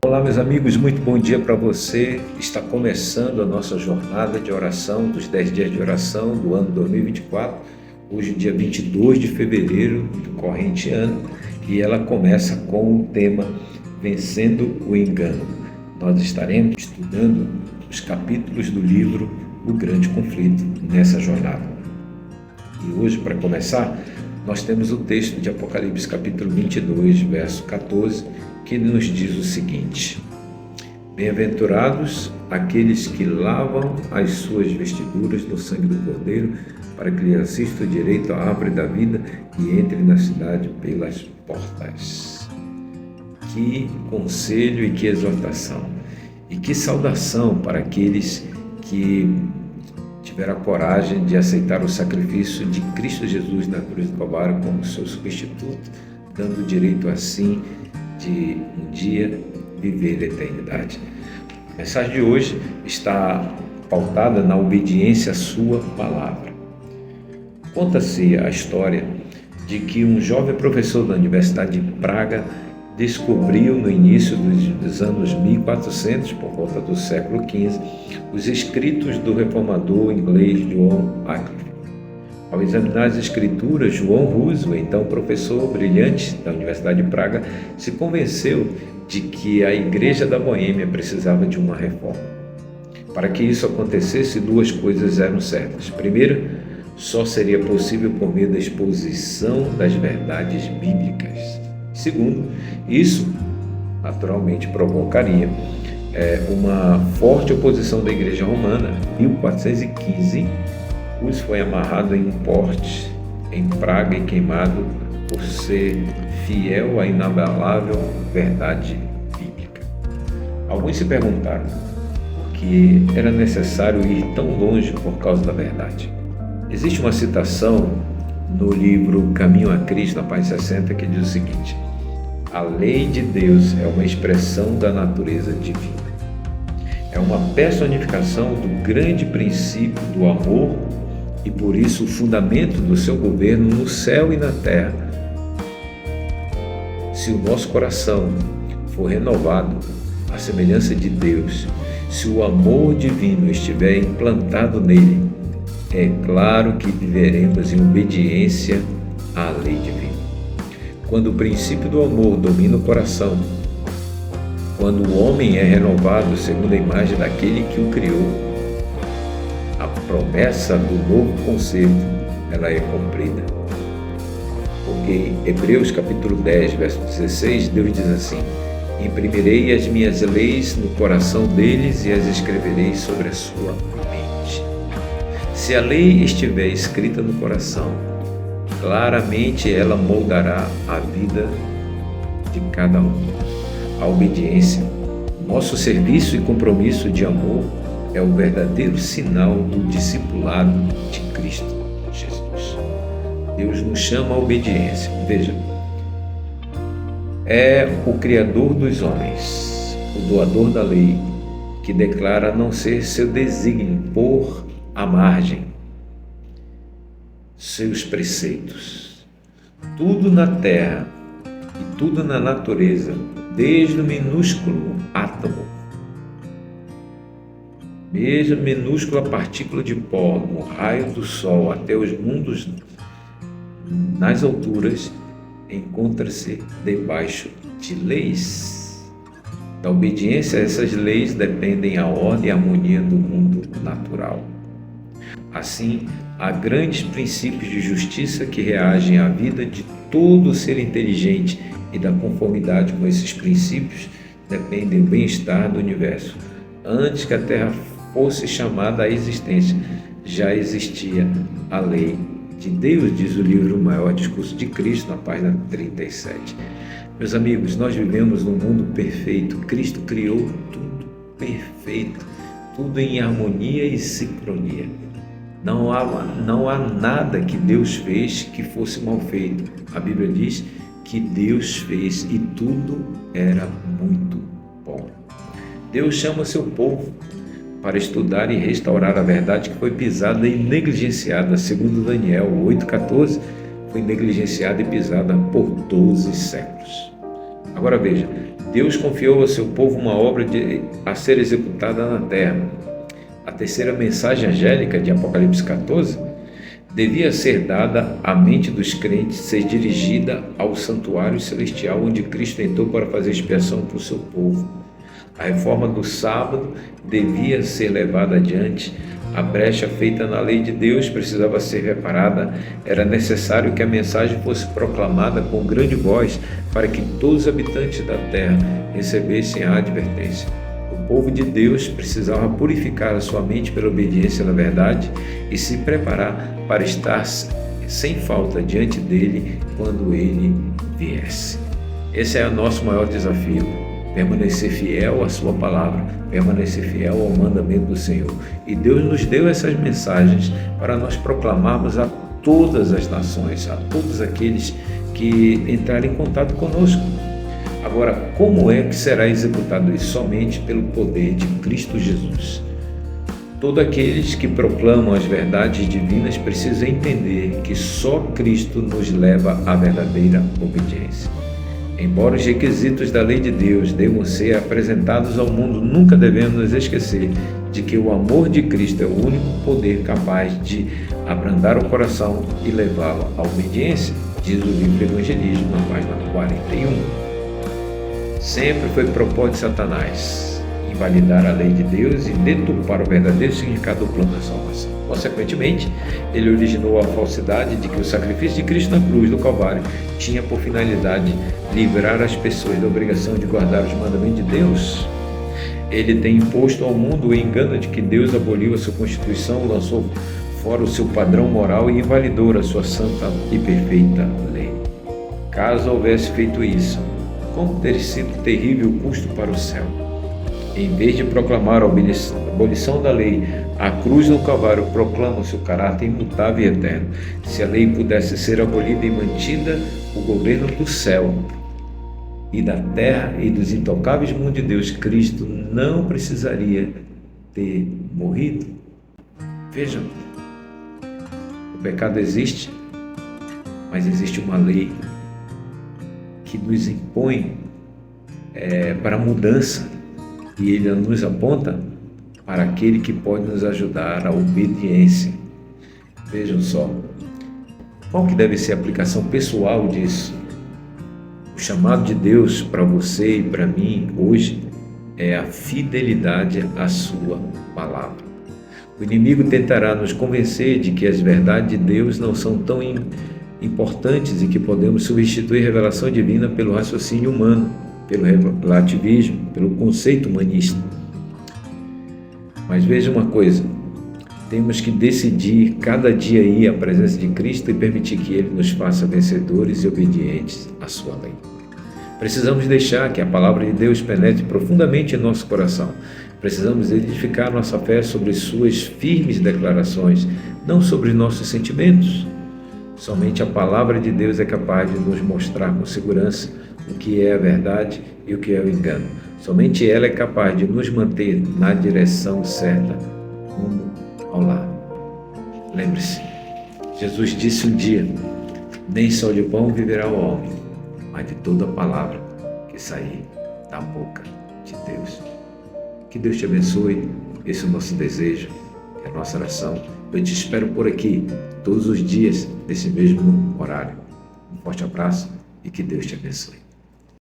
Olá, meus amigos, muito bom dia para você. Está começando a nossa jornada de oração dos 10 dias de oração do ano 2024. Hoje, dia 22 de fevereiro do corrente ano, e ela começa com o tema Vencendo o Engano. Nós estaremos estudando os capítulos do livro O Grande Conflito nessa jornada. E hoje, para começar, nós temos o texto de Apocalipse capítulo 22, verso 14, que nos diz o seguinte: Bem-aventurados aqueles que lavam as suas vestiduras no sangue do Cordeiro, para que lhe assista o direito à árvore da vida e entre na cidade pelas portas. Que conselho e que exortação! E que saudação para aqueles que tiveram a coragem de aceitar o sacrifício de Cristo Jesus na cruz do Calvário como seu substituto, dando o direito assim de um dia viver a eternidade. A mensagem de hoje está pautada na obediência à sua palavra. Conta-se a história de que um jovem professor da Universidade de Praga descobriu no início dos anos 1400, por volta do século XV, os escritos do reformador inglês John Wycliffe. Ao examinar as escrituras, João Russo, então professor brilhante da Universidade de Praga, se convenceu de que a Igreja da Boêmia precisava de uma reforma. Para que isso acontecesse, duas coisas eram certas. Primeiro, só seria possível por meio da exposição das verdades bíblicas. Segundo, isso naturalmente provocaria uma forte oposição da Igreja Romana. Em 1415, Russo foi amarrado em um porte em Praga e queimado por ser fiel à inabalável verdade bíblica. Alguns se perguntaram por que era necessário ir tão longe por causa da verdade. Existe uma citação no livro Caminho a Cristo, na página 60, que diz o seguinte: a lei de Deus é uma expressão da natureza divina. É uma personificação do grande princípio do amor e, por isso, o fundamento do seu governo no céu e na terra. Se o nosso coração for renovado à semelhança de Deus, se o amor divino estiver implantado nele, é claro que viveremos em obediência à lei divina. Quando o princípio do amor domina o coração, quando o homem é renovado segundo a imagem daquele que o criou, a promessa do novo concerto, ela é cumprida. Porque em Hebreus capítulo 10, verso 16, Deus diz assim: imprimirei as minhas leis no coração deles e as escreverei sobre a sua mente. Se a lei estiver escrita no coração, claramente ela moldará a vida de cada um. A obediência, nosso serviço e compromisso de amor é o verdadeiro sinal do discipulado de Cristo Jesus. Deus nos chama à obediência. Veja, é o Criador dos homens, o doador da lei, que declara não ser seu desígnio pôr à margem seus preceitos. Tudo na terra e tudo na natureza, desde o minúsculo átomo, desde a minúscula partícula de pó no raio do sol até os mundos nas alturas, encontra-se debaixo de leis. Da obediência a essas leis dependem a ordem e a harmonia do mundo natural. Assim, há grandes princípios de justiça que reagem à vida de todo ser inteligente, e da conformidade com esses princípios depende o bem-estar do universo. Antes que a Terra fosse chamada à existência, já existia a lei de Deus, diz o livro O Maior Discurso de Cristo, na página 37. Meus amigos, nós vivemos num mundo perfeito. Cristo criou tudo perfeito, tudo em harmonia e sincronia. Não há nada que Deus fez que fosse mal feito. A Bíblia diz que Deus fez e tudo era muito bom. Deus chama seu povo para estudar e restaurar a verdade que foi pisada e negligenciada, segundo Daniel 8,14, foi negligenciada e pisada por 12 séculos. Agora veja, Deus confiou ao seu povo uma obra a ser executada na terra. A terceira mensagem angélica de Apocalipse 14 devia ser dada à mente dos crentes, ser dirigida ao santuário celestial onde Cristo entrou para fazer expiação para o seu povo. A reforma do sábado devia ser levada adiante. A brecha feita na lei de Deus precisava ser reparada. Era necessário que a mensagem fosse proclamada com grande voz para que todos os habitantes da terra recebessem a advertência. O povo de Deus precisava purificar a sua mente pela obediência na verdade e se preparar para estar sem falta diante dele quando ele viesse. Esse é o nosso maior desafio: permanecer fiel à sua palavra, permanecer fiel ao mandamento do Senhor. E Deus nos deu essas mensagens para nós proclamarmos a todas as nações, a todos aqueles que entrarem em contato conosco. Agora, como é que será executado isso? Somente pelo poder de Cristo Jesus. Todos aqueles que proclamam as verdades divinas precisam entender que só Cristo nos leva à verdadeira obediência. Embora os requisitos da lei de Deus devam ser apresentados ao mundo, nunca devemos nos esquecer de que o amor de Cristo é o único poder capaz de abrandar o coração e levá-lo à obediência, diz o livro Evangelismo, na página 41. Sempre foi propósito de Satanás invalidar a lei de Deus e deturpar o verdadeiro significado do plano da salvação. Consequentemente, ele originou a falsidade de que o sacrifício de Cristo na cruz do Calvário tinha por finalidade livrar as pessoas da obrigação de guardar os mandamentos de Deus. Ele tem imposto ao mundo o engano de que Deus aboliu a sua Constituição, lançou fora o seu padrão moral e invalidou a sua santa e perfeita lei. Caso houvesse feito isso, como teria sido terrível o custo para o céu? Em vez de proclamar a abolição da lei, a cruz no Calvário proclama o seu caráter imutável e eterno. Se a lei pudesse ser abolida e mantida, o governo do céu e da terra e dos intocáveis mundos de Deus, Cristo não precisaria ter morrido. Vejam, o pecado existe, mas existe uma lei que nos impõe para a mudança. E ele nos aponta para aquele que pode nos ajudar à obediência. Vejam só, qual que deve ser a aplicação pessoal disso? O chamado de Deus para você e para mim hoje é a fidelidade à sua palavra. O inimigo tentará nos convencer de que as verdades de Deus não são tão importantes e que podemos substituir a revelação divina pelo raciocínio humano, pelo relativismo, pelo conceito humanista. Mas veja uma coisa, temos que decidir cada dia ir à presença de Cristo e permitir que Ele nos faça vencedores e obedientes à sua lei. Precisamos deixar que a palavra de Deus penetre profundamente em nosso coração. Precisamos edificar nossa fé sobre suas firmes declarações, não sobre nossos sentimentos. Somente a palavra de Deus é capaz de nos mostrar com segurança o que é a verdade e o que é o engano. Somente ela é capaz de nos manter na direção certa, rumo ao lar. Lembre-se, Jesus disse um dia: nem só de pão viverá o homem, mas de toda palavra que sair da boca de Deus. Que Deus te abençoe, esse é o nosso desejo, é a nossa oração. Eu te espero por aqui, todos os dias, nesse mesmo horário. Um forte abraço e que Deus te abençoe.